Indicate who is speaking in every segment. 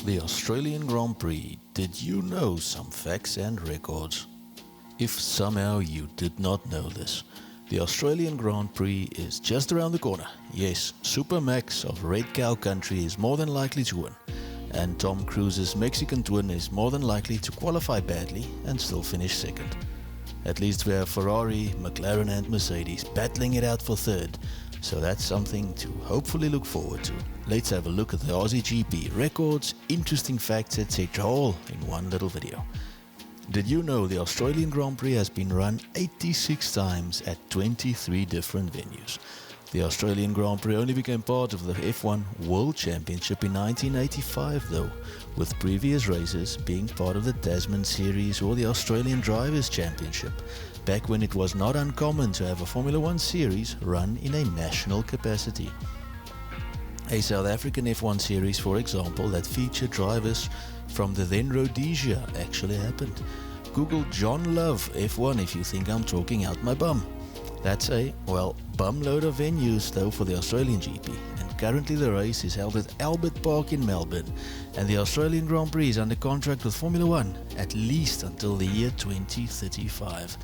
Speaker 1: The Australian Grand Prix. Did you know some facts and records? If somehow you did not know this, the Australian Grand Prix is just around the corner. Yes, Super Max of Red Cow Country is more than likely to win, and Tom Cruise's Mexican twin is more than likely to qualify badly and still finish second. At least we have Ferrari, McLaren and Mercedes battling it out for third, so that's something to hopefully look forward to. Let's have a look at the Aussie GP records, interesting facts, etc. all in one little video. Did you know the Australian Grand Prix has been run 86 times at 23 different venues? The Australian Grand Prix only became part of the F1 World Championship in 1985 though, with previous races being part of the Tasman Series or the Australian Drivers' Championship, back when it was not uncommon to have a Formula 1 series run in a national capacity. A South African F1 series, for example, that featured drivers from the then Rhodesia actually happened. Google John Love F1 if you think I'm talking out my bum. That's a, well, bum load of venues though for the Australian GP, and currently the race is held at Albert Park in Melbourne, and the Australian Grand Prix is under contract with Formula 1 at least until the year 2035.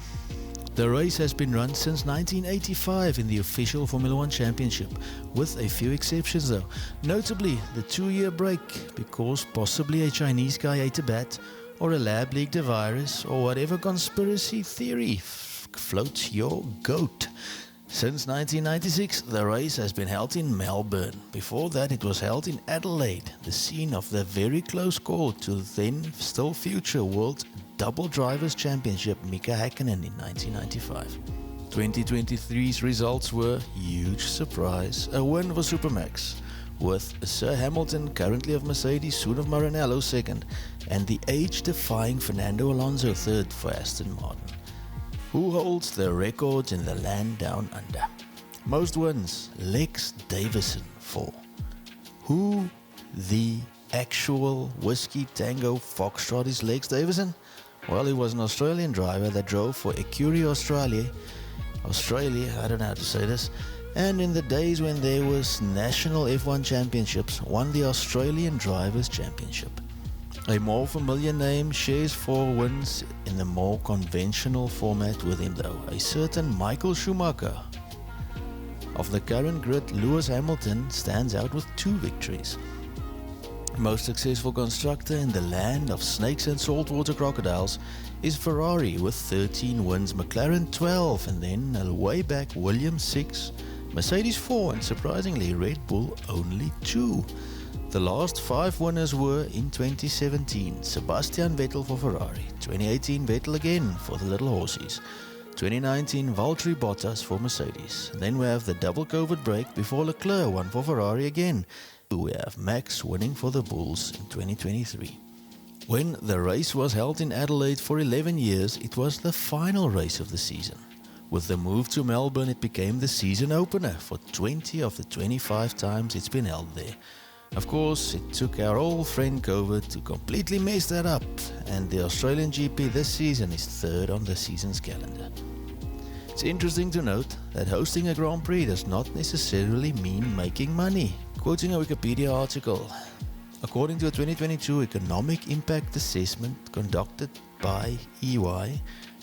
Speaker 1: The race has been run since 1985 in the official Formula 1 Championship, with a few exceptions though, notably the 2-year break because possibly a Chinese guy ate a bat, or a lab leaked a virus, or whatever conspiracy theory floats your goat. Since 1996, the race has been held in Melbourne. Before that, it was held in Adelaide, the scene of the very close call to then still future World Double Drivers' Championship Mika Hakkinen in 1995. 2023's results were huge surprise, a win for Supermax, with Sir Hamilton, currently of Mercedes, soon of Maranello, second, and the age-defying Fernando Alonso third for Aston Martin. Who holds the records in the land down under? Most wins, Lex Davison 4. Who the actual Whiskey Tango Foxtrot is Lex Davison? Well, he was an Australian driver that drove for Ecurie Australia, I don't know how to say this, and in the days when there was national F1 championships, won the Australian Drivers' Championship. A more familiar name shares 4 wins in the more conventional format with him though, a certain Michael Schumacher. Of the current grid, Lewis Hamilton stands out with 2 victories. Most successful constructor in the land of snakes and saltwater crocodiles is Ferrari with 13 wins, McLaren 12, and then way back Williams 6, Mercedes 4, and surprisingly Red Bull only 2. The last 5 winners were in 2017, Sebastian Vettel for Ferrari, 2018 Vettel again for the Little Horsies, 2019 Valtteri Bottas for Mercedes. Then we have the double COVID break before Leclerc won for Ferrari again. We have Max winning for the Bulls in 2023. When the race was held in Adelaide for 11 years, it was the final race of the season. With the move to Melbourne, it became the season opener for 20 of the 25 times it's been held there. Of course, it took our old friend COVID to completely mess that up, and the Australian GP this season is third on the season's calendar. It's interesting to note that hosting a Grand Prix does not necessarily mean making money. Quoting a Wikipedia article, according to a 2022 economic impact assessment conducted by EY,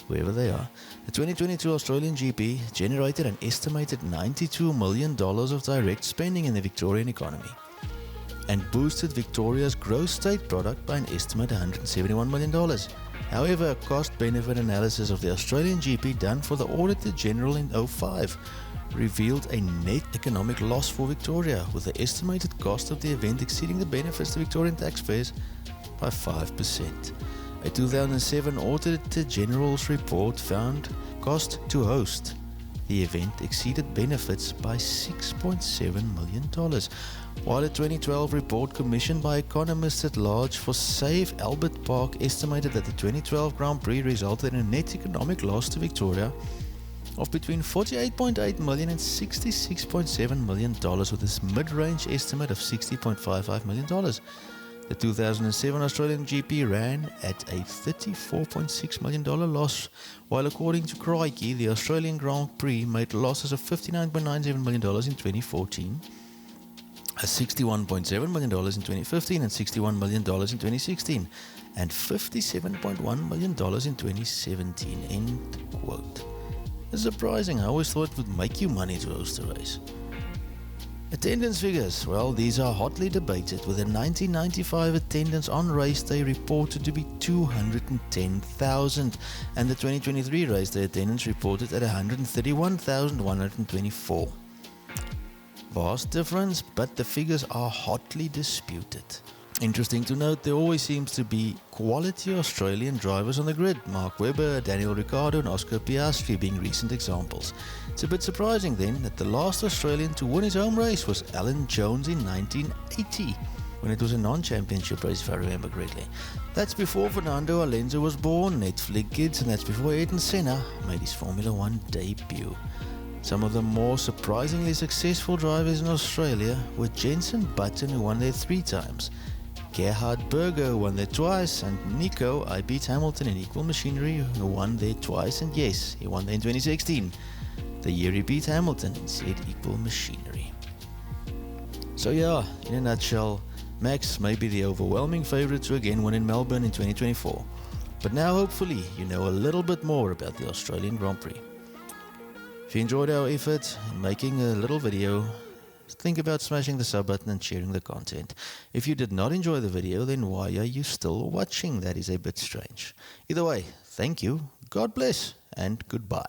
Speaker 1: wherever they are, the 2022 Australian GP generated an estimated $92 million of direct spending in the Victorian economy, and boosted Victoria's gross state product by an estimate $171 million. However, a cost-benefit analysis of the Australian GP done for the Auditor General in 2005 revealed a net economic loss for Victoria, with the estimated cost of the event exceeding the benefits to Victorian taxpayers by 5%. A 2007 Auditor General's report found cost to host the event exceeded benefits by $6.7 million, while a 2012 report commissioned by economists at large for Save Albert Park estimated that the 2012 Grand Prix resulted in a net economic loss to Victoria of between $48.8 million and $66.7 million, with this mid-range estimate of $60.55 million. The 2007 Australian GP ran at a $34.6 million loss, while according to Crikey, the Australian Grand Prix made losses of $59.97 million in 2014. $61.7 million in 2015 and $61 million in 2016, and $57.1 million in 2017, end quote. It's surprising. I always thought it would make you money to host a race. Attendance figures, well, these are hotly debated, with the 1995 attendance on race day reported to be 210,000 and the 2023 race day attendance reported at 131,124. Vast difference, but the figures are hotly disputed. Interesting to note, there always seems to be quality Australian drivers on the grid. Mark Webber, Daniel Ricciardo and Oscar Piastri being recent examples. It's a bit surprising then that the last Australian to win his home race was Alan Jones in 1980, when it was a non-championship race if I remember correctly. That's before Fernando Alonso was born, Ned Flickgids, and that's before Ayrton Senna made his Formula One debut. Some of the more surprisingly successful drivers in Australia were Jenson Button, who won there 3 times, Gerhard Berger, who won there twice, and Nico I Beat Hamilton in Equal Machinery, who won there twice, and yes, he won there in 2016, the year he beat Hamilton in said Equal Machinery. So yeah, in a nutshell, Max may be the overwhelming favourite to again win in Melbourne in 2024, but now hopefully you know a little bit more about the Australian Grand Prix. If you enjoyed our effort in making a little video, think about smashing the sub button and sharing the content. If you did not enjoy the video, then why are you still watching? That is a bit strange. Either way, thank you, God bless, and goodbye.